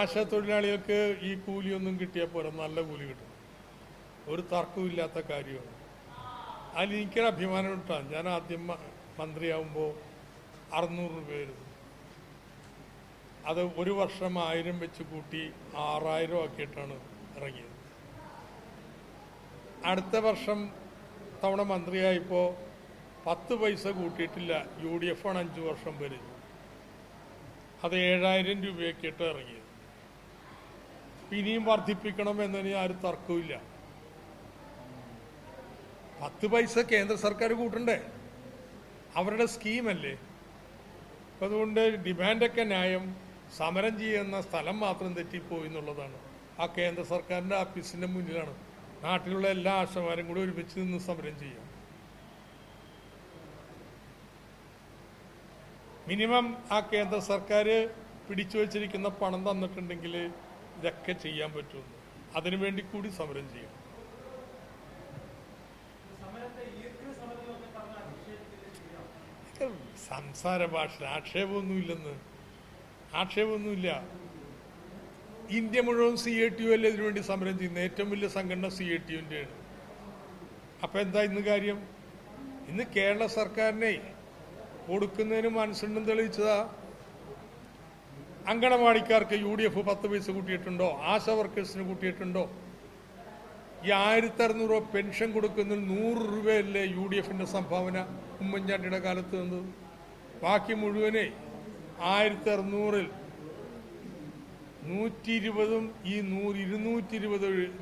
ആശാ തൊഴിലാളികൾക്ക് ഈ കൂലിയൊന്നും കിട്ടിയാൽ പോരാ, നല്ല കൂലി കിട്ടും. ഒരു തർക്കമില്ലാത്ത കാര്യമാണ്. അതിൽ എനിക്കൊരു അഭിമാനം കിട്ടാൻ. ഞാൻ ആദ്യം മന്ത്രിയാവുമ്പോൾ 600 രൂപയായിരുന്നു. അത് ഒരു വർഷം 1000 വെച്ച് കൂട്ടി 6000 ആക്കിയിട്ടാണ് ഇറങ്ങിയത്. അടുത്ത വർഷം തവണ മന്ത്രിയായപ്പോൾ 10 പൈസ കൂട്ടിയിട്ടില്ല. UDF ആണ് 5 വർഷം ഭരിച്ചു. അത് 7000 രൂപയാക്കിയിട്ട് ഇറങ്ങിയത്. ഇനിയും വർദ്ധിപ്പിക്കണം എന്നതിന് ആരും തർക്കമില്ല. 10 പൈസ കേന്ദ്ര സർക്കാർ കൂട്ടണ്ടേ? അവരുടെ സ്കീമല്ലേ. അപ്പം അതുകൊണ്ട് ഡിമാൻഡൊക്കെ ന്യായം. സമരം ചെയ്യുന്ന സ്ഥലം മാത്രം തെറ്റിപ്പോയി എന്നുള്ളതാണ്. ആ കേന്ദ്ര സർക്കാരിൻ്റെ ഓഫീസിൻ്റെ മുന്നിലാണ് നാട്ടിലുള്ള എല്ലാ ആശമാരും കൂടി ഒരുമിച്ച് നിന്ന് സമരം ചെയ്യാം. മിനിമം ആ കേന്ദ്ര സർക്കാർ പിടിച്ചു വച്ചിരിക്കുന്ന പണം തന്നിട്ടുണ്ടെങ്കിൽ ഇതൊക്കെ ചെയ്യാൻ പറ്റുമെന്ന്. അതിനുവേണ്ടി കൂടി സമരം ചെയ്യണം. സംസാര ഭാഷ ആക്ഷേപമൊന്നുമില്ല. ഇന്ത്യ മുഴുവൻ CATU അല്ലേ ഇതിനുവേണ്ടി സമരം ചെയ്യുന്നത്. ഏറ്റവും വലിയ സംഘടന CATUവിൻ്റെയാണ്. അപ്പം എന്താ ഇന്ന് കാര്യം? ഇന്ന് കേരള സർക്കാരിനെ കൊടുക്കുന്നതിന് മനസ്സുണ്ടെന്ന് തെളിയിച്ചതാ. അങ്കണവാടിക്കാർക്ക് UDF 10 പൈസ കൂട്ടിയിട്ടുണ്ടോ? ആശാ വർക്കേഴ്സിന് കൂട്ടിയിട്ടുണ്ടോ? ഈ 1600 രൂപ പെൻഷൻ കൊടുക്കുന്നതിൽ 100 രൂപയല്ലേ UDFന്റെ സംഭാവന ഉമ്മൻചാണ്ടിയുടെ കാലത്ത് തന്നത്? ബാക്കി മുഴുവനെ 1600-ൽ 120-ഉം ഈ 220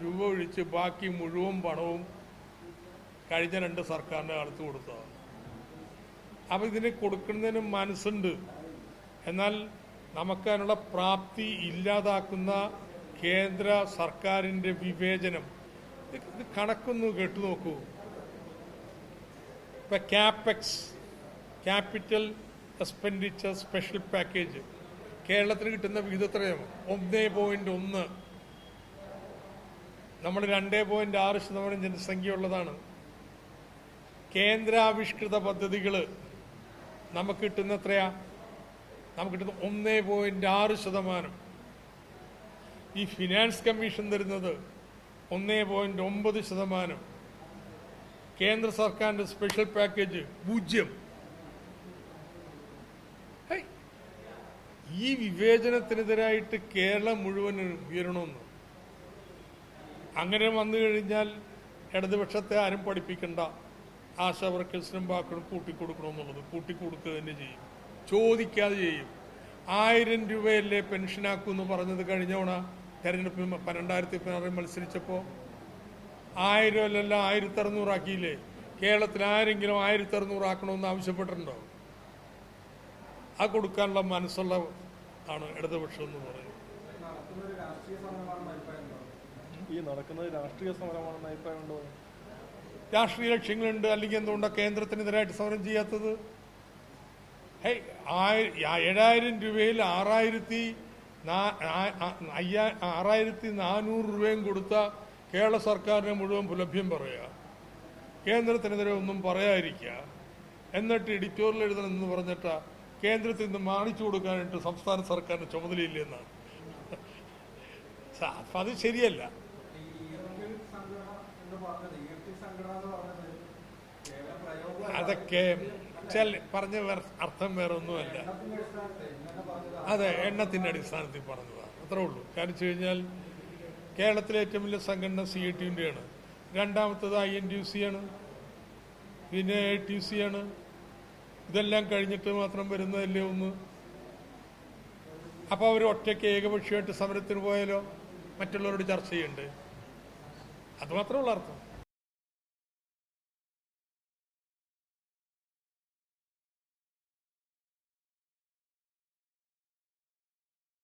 രൂപ ഒഴിച്ച് ബാക്കി മുഴുവൻ പണവും കഴിഞ്ഞ 2 സർക്കാരിൻ്റെ കാലത്ത് കൊടുത്തതാണ്. അപ്പം ഇതിന് കൊടുക്കുന്നതിന് മനസ്സുണ്ട്. എന്നാൽ നമുക്കതിനുള്ള പ്രാപ്തി ഇല്ലാതാക്കുന്ന കേന്ദ്ര സർക്കാരിൻ്റെ വിവേചനം ഇത് കണക്കൊന്ന് കേട്ടു നോക്കൂ. ഇപ്പം CAPEX, capital expenditure special package, കേരളത്തിന് കിട്ടുന്ന വിഹിതം എത്രയാണ്? 1.1. നമ്മൾ 2.6% ജനസംഖ്യ ഉള്ളതാണ്. കേന്ദ്രാവിഷ്കൃത പദ്ധതികൾ നമുക്ക് കിട്ടുന്ന എത്രയാ? നമുക്ക് കിട്ടുന്ന 1.6%. ഈ ഫിനാൻസ് കമ്മീഷൻ തരുന്നത് 1.9%. കേന്ദ്ര സർക്കാരിന്റെ സ്പെഷ്യൽ പാക്കേജ് 0. ഈ വിവേചനത്തിനെതിരായിട്ട് കേരളം മുഴുവൻ ഉയരണമെന്ന്. അങ്ങനെ വന്നു കഴിഞ്ഞാൽ ഇടതുപക്ഷത്തെ ആരും പഠിപ്പിക്കണ്ട. ആശാ വർക്കേഴ്സിനും ബാക്കിയും കൂട്ടിക്കൊടുക്കണമെന്നുള്ളത് കൂട്ടിക്കൊടുക്കുക തന്നെ ചെയ്യും. ചോദിക്കാതെ ചെയ്യും. 1000 രൂപയല്ലേ പെൻഷനാക്കുമെന്ന് പറഞ്ഞത് കഴിഞ്ഞ തവണ തെരഞ്ഞെടുപ്പ് 2016 മത്സരിച്ചപ്പോൾ 1000 അല്ലല്ല 1600 ആക്കിയില്ലേ? കേരളത്തിൽ ആരെങ്കിലും 1600 ആക്കണമെന്ന് ആവശ്യപ്പെട്ടിട്ടുണ്ടോ? ആ കൊടുക്കാനുള്ള മനസ്സുള്ള ആണ് ഇടതുപക്ഷം എന്ന് പറയുന്നത്. രാഷ്ട്രീയ ലക്ഷ്യങ്ങളുണ്ട്. അല്ലെങ്കിൽ എന്തുകൊണ്ടാണ് കേന്ദ്രത്തിനെതിരായിട്ട് സമരം ചെയ്യാത്തത്? 7000 രൂപയിൽ 6400 രൂപയും കൊടുത്ത കേരള സർക്കാരിനെ മുഴുവൻ പുലഭ്യം പറയുക, കേന്ദ്രത്തിനെതിരെ ഒന്നും പറയാതിരിക്കുക, എന്നിട്ട് എഡിറ്റോറിയൽ എഴുതണമെന്ന് പറഞ്ഞിട്ട് കേന്ദ്രത്തിൽ നിന്ന് മാണിച്ചു കൊടുക്കാനായിട്ട് സംസ്ഥാന സർക്കാരിന് ചുമതലയില്ലെന്നാണ്. അപ്പം അത് ശരിയല്ല. അതൊക്കെ പറഞ്ഞ അർത്ഥം വേറെ ഒന്നുമല്ല. അതെ, എണ്ണത്തിന്റെ അടിസ്ഥാനത്തിൽ പറഞ്ഞതാണ്, അത്രേ ഉള്ളൂ. കാരണം വെച്ച് കഴിഞ്ഞാൽ കേരളത്തിലെ ഏറ്റവും വലിയ സംഘടന CATUവിൻ്റെയാണ്. രണ്ടാമത്തത് INTUC ആണ്, പിന്നെ ATUC ആണ്. ഇതെല്ലാം കഴിഞ്ഞിട്ട് മാത്രം വരുന്നതല്ലേ ഒന്ന്. അപ്പോൾ അവർ ഒറ്റയ്ക്ക് ഏകപക്ഷീയമായിട്ട് സമരത്തിന് പോയാലോ? മറ്റുള്ളവരോട് ചർച്ച ചെയ്യണ്ടേ? അതുമാത്രമുള്ള അർത്ഥം.